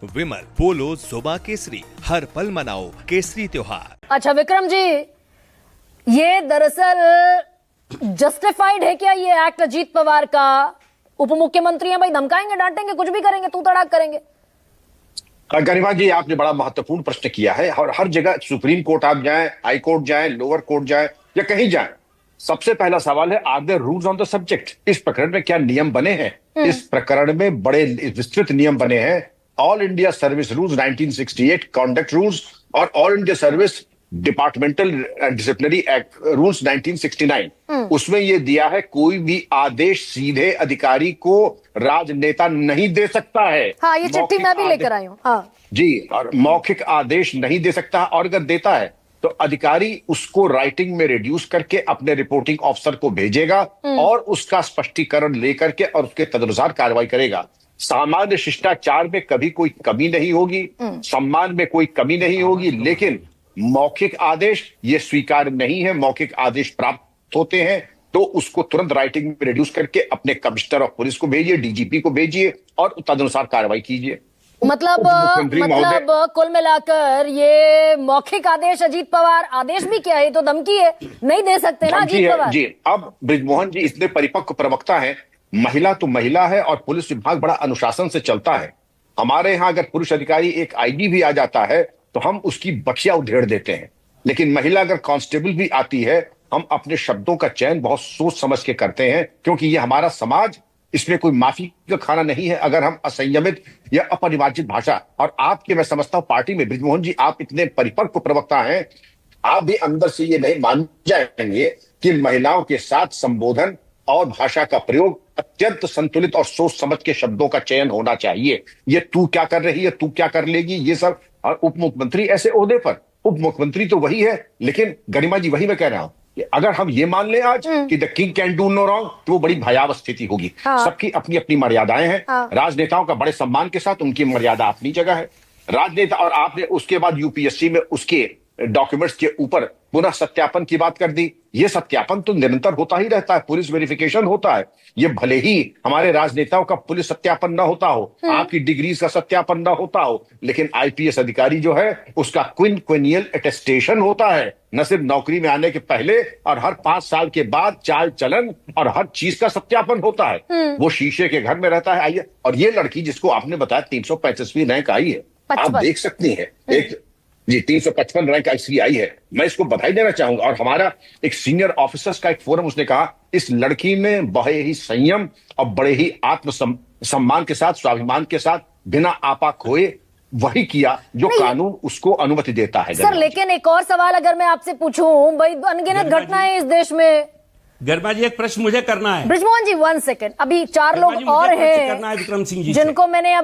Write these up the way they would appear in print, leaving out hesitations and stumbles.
विमल बोलो जुबा केसरी, हर पल मनाओ केसरी त्योहार। अच्छा विक्रम जी, ये दरअसल जस्टिफाइड है क्या ये एक्ट अजीत पवार का? उप मुख्यमंत्री हैं भाई, धमकाएंगे, डांटेंगे, कुछ भी करेंगे, तू तड़ाक करेंगे। गरिमा जी, आपने बड़ा महत्वपूर्ण प्रश्न किया है। और हर जगह सुप्रीम कोर्ट आप जाएं, हाई कोर्ट जाएं, लोअर कोर्ट जाएं या कहीं जाएं, सबसे पहला सवाल है, are there rules on the subject? इस प्रकरण में क्या नियम बने हैं? इस प्रकरण में बड़े विस्तृत नियम बने हैं। All India service rules 1968, conduct rules, और all India service departmental disciplinary act rules 1969। उसमें यह दिया है, कोई भी आदेश सीधे अधिकारी को राजनेता नहीं दे सकता है। हाँ, ये चिट्ठी मैं भी लेकर आई हूं। हाँ जी, और मौखिक आदेश नहीं दे सकता, और अगर देता है तो अधिकारी उसको राइटिंग में रिड्यूस करके अपने रिपोर्टिंग ऑफिसर को भेजेगा और उसका स्पष्टीकरण लेकर के और उसके तदनुसार कार्रवाई करेगा। सामान्य शिष्टाचार में कभी कोई कमी नहीं होगी, सम्मान में कोई कमी नहीं होगी, लेकिन मौखिक आदेश ये स्वीकार नहीं है। मौखिक आदेश प्राप्त होते हैं तो उसको तुरंत राइटिंग में रिड्यूस करके अपने कमिश्नर ऑफ पुलिस को भेजिए, डीजीपी को भेजिए और तदनुसार कार्रवाई कीजिए। मतलब कुल मिलाकर ये मौखिक आदेश अजीत पवार, आदेश भी क्या है, तो धमकी है, नहीं दे सकते ना अजीत पवार जी। अब बृजमोहन जी इतने परिपक्व प्रवक्ता हैं, महिला तो महिला है और पुलिस विभाग बड़ा अनुशासन से चलता है। हमारे यहां अगर पुरुष अधिकारी एक आईजी भी आ जाता है तो हम उसकी बखिया उधेड़ देते हैं, लेकिन महिला अगर कांस्टेबल भी आती है, हम अपने शब्दों का चयन बहुत सोच समझ के करते हैं, क्योंकि ये हमारा समाज, इसमें कोई माफी का खाना नहीं है अगर हम असंयमित या अपरिमार्जित भाषा। और आपके, मैं समझता हूं पार्टी में बृजमोहन जी आप इतने परिपक्व प्रवक्ता हैं, आप भी अंदर से ये नहीं मान जाएंगे कि महिलाओं के साथ संबोधन और भाषा का प्रयोग अत्यंत संतुलित और सोच समझ के शब्दों का चयन होना चाहिए। ये तू क्या कर रही है, तू क्या कर लेगी, ये सब। और उप मुख्यमंत्री ऐसे ओहदे पर, उप मुख्यमंत्री तो वही है, लेकिन गरिमा जी वही मैं कह रहा हूं कि अगर हम ये मान लें आज कि the king can do no wrong, तो वो बड़ी भयावह स्थिति होगी। हाँ। सबकी अपनी अपनी मर्यादाएं हैं। हाँ। राजनेताओं का बड़े सम्मान के साथ उनकी मर्यादा अपनी जगह है। राजनेता, और आपने उसके बाद यूपीएससी में उसके डॉक्यूमेंट्स के ऊपर पुनः सत्यापन की बात कर दी। ये सत्यापन तो निरंतर होता ही रहता है, पुलिस वेरिफिकेशन होता है। ये भले ही हमारे राजनेताओं का पुलिस सत्यापन ना होता हो, आपकी डिग्रीज का सत्यापन ना होता हो, लेकिन आईपीएस अधिकारी जो है उसका क्विनियल अटेस्टेशन होता है, न सिर्फ नौकरी में आने के पहले और हर 5 साल के बाद चाल चलन और हर चीज का सत्यापन होता है। वो शीशे के घर में रहता है। आइए, और ये लड़की जिसको आपने बताया 335वीं रैंक आई है, आप देख सकती हैं, एक जी 355 रैंक इसकी आई है। मैं इसको बधाई देना चाहूंगा। और हमारा एक सीनियर ऑफिसर्स का एक फोरम, उसने कहा इस लड़की ने बड़े ही संयम और बड़े ही आत्म सम्मान के साथ, स्वाभिमान के साथ, बिना आपा खोए वही किया जो कानून उसको अनुमति देता है। सर, लेकिन एक और सवाल अगर मैं आपसे पूछूं, भाई अनगिनत घटनाएं इस देश में। गरिमा जी, एक प्रश्न मुझे करना है। बृजमोहन जी 1 सेकंड, अभी 4 लोग और हैं विक्रम सिंह जी जिनको मैंने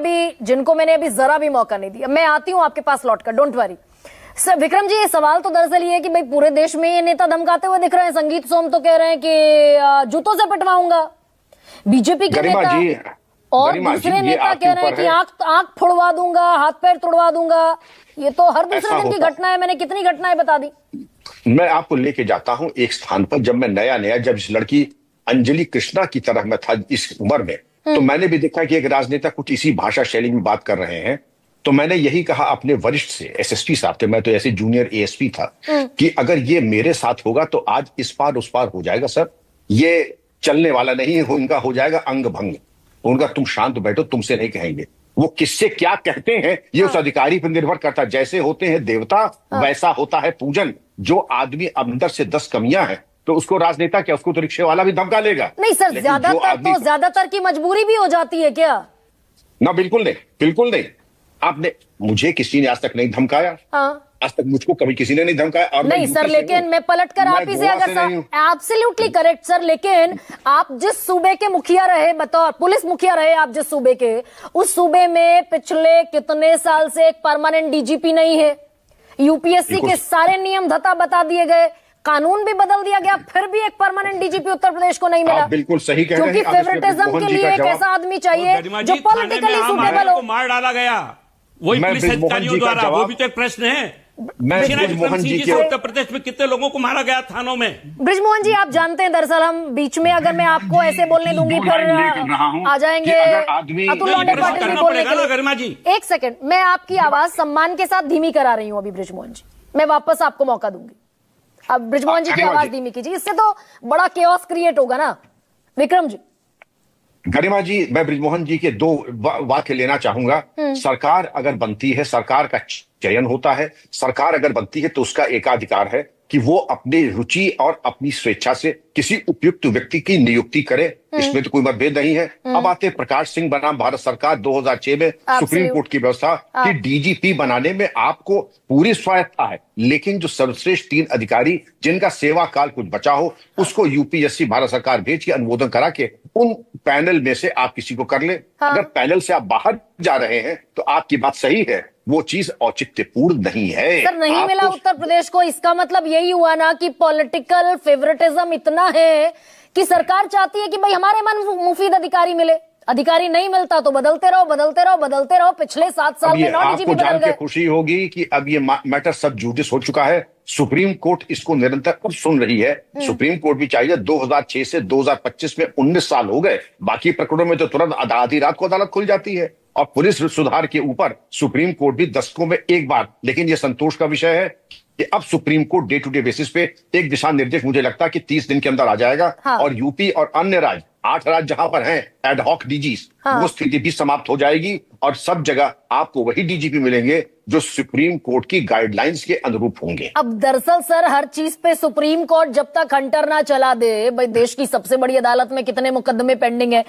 अभी जरा भी मौका नहीं दिया। मैं आती हूं आपके पास लौटकर, don't worry. Sir Vikram ji, ये सवाल तो दरअसल ये है कि भाई पूरे देश में ये नेता धमकाते हुए दिख रहे हैं। संगीत सोम तो कह रहे हैं कि जूतों से पिटवाऊंगा। बीजेपी के नेता और दूसरे नेता कह रहे हैं कि आंख फोड़वा दूंगा, हाथ पैर तोड़वा दूंगा। ये तो हर दूसरे दिन की घटना है। मैंने कितनी घटनाएं बता दी। मैं आपको लेके जाता हूं एक स्थान पर, जब मैं नया जब इस लड़की अंजलि कृष्णा की तरह मैं था इस उम्र में, तो मैंने भी देखा कि एक राजनेता कुछ इसी भाषा शैली में बात कर रहे हैं। तो मैंने यही कहा अपने वरिष्ठ से, एसएसपी साहब थे, मैं तो ऐसे जूनियर एएसपी था, कि अगर ये मेरे साथ होगा तो आज इस पार उस पार हो जाएगा सर। ये चलने वाला नहीं है, उनका हो जाएगा अंग भंग। उनका तुम शांत बैठो, तुमसे नहीं कहेंगे। वो किससे क्या कहते हैं ये उस अधिकारी पर निर्भर करता है। जैसे होते हैं देवता, वैसा होता है पूजन। जो आदमी अंदर से 10 कमियां हैं तो उसको राजनेता क्या, उसको तो रिक्शे वाला भी धमका लेगा। नहीं सर, ज्यादातर की मजबूरी भी हो जाती है क्या? ना, बिल्कुल नहीं, बिल्कुल नहीं। आपने, मुझे किसी ने आज तक नहीं धमकाया। आज तक मुझको कभी किसी ने नहीं धमकाया। और नहीं सर, लेकिन मैं पलटकर आप ही से अगर एब्सोल्युटली करेक्ट सर, लेकिन आप जिस सूबे के मुखिया रहे, बतौर पुलिस मुखिया रहे आप जिस सूबे के, उस सूबे में पिछले कितने साल से एक परमानेंट डीजीपी नहीं है। यूपीएससी के सारे नियम धता बता दिए गए, कानून भी बदल दिया गया, फिर भी एक परमानेंट डीजीपी उत्तर प्रदेश को नहीं मिला। बिल्कुल सही कह रहे हैं। क्योंकि फेवरेटिज्म के लिए एक ऐसा आदमी चाहिए जो पॉलिटिकली सूटेबल हो। मार डाला गया वही पुलिस अधिकारियों द्वारा, वो भी तो एक प्रश्न है। मैं विक्रम ब्रिजमोहन सिंह जी जी के से उत्तर प्रदेश में कितने लोगों को मारा गया थानों में? ब्रिजमोहन जी, आप जानते हैं दरअसल हम बीच में अगर मैं आपको ऐसे बोलने दूंगी फिर आ जाएंगे अतुल लौंडे पाटिल भी बोलने के लिए। गरिमा जी, एक सेकंड, मैं आपकी आवाज सम्मान के साथ धीमी करा रही हूं अभी ब्रिजमोहन जी, मैं वापस आपको मौका दूंगी। अब ब्रिजमोहन जी की आवाज धीमी कीजिए, इससे तो बड़ा केओस क्रिएट होगा ना। विक्रम जी। गरिमा जी, मैं ब्रिजमोहन जी के दो वाक्य लेना चाहूंगा। सरकार अगर बनती है, सरकार का चयन होता है, सरकार अगर बनती है तो उसका एकाधिकार है कि वो अपनी रुचि और अपनी स्वेच्छा से किसी उपयुक्त व्यक्ति की नियुक्ति करे, इसमें तो कोई मतभेद नहीं है। अब आते प्रकाश सिंह बनाम भारत सरकार 2006 में सुप्रीम कोर्ट की व्यवस्था कि डीजीपी बनाने में आपको पूरी स्वायत्ता है, लेकिन जो सर्वश्रेष्ठ 3 अधिकारी जिनका सेवा काल कुछ बचा हो उसको यूपीएससी भारत सरकार भेज के अनुमोदन करा के उन पैनल में से आप किसी को कर ले। अगर पैनल से आप बाहर जा रहे हैं तो आपकी बात सही है, वो चीज औचित्यपूर्ण नहीं है। सर नहीं मिला उत्तर प्रदेश को, इसका मतलब यही हुआ ना कि पॉलिटिकल फेवरेटिज्म इतना है कि सरकार चाहती है कि भाई हमारे मन मुफीद अधिकारी मिले। अधिकारी नहीं मिलता तो बदलते रहो बदलते रहो बदलते रहो। पिछले 7 साल में 9 डीजीपी बदल गए। खुशी होगी कि अब ये मैटर सब जुडिस हो चुका है। सुप्रीम कोर्ट इसको निरंतर अब सुन रही है। सुप्रीम कोर्ट भी चाहिए 2006 से 2025 में 19 साल हो गए। बाकी प्रकरणों में तो तुरंत आधी रात को अदालत खुल जाती है। और पुलिस सुधार के ऊपर सुप्रीम कोर्ट भी दशकों में एक बार, लेकिन यह संतोष का विषय है कि अब supreme court day to day basis पे एक दिशा निर्देश मुझे लगता है कि 30 दिन के अंदर आ जाएगा। और यूपी और अन्य राज्य 8 राज्य जहां पर हैं एड हॉक डीजीज, वो स्थिति भी समाप्त हो जाएगी और सब जगह आपको वही डीजीपी मिलेंगे जो सुप्रीम कोर्ट की गाइडलाइंस के अनुरूप होंगे। अब दरअसल सर हर चीज पे सुप्रीम कोर्ट जब तक हंटर ना चला दे, भाई देश की सबसे बड़ी अदालत में कितने मुकदमे पेंडिंग है,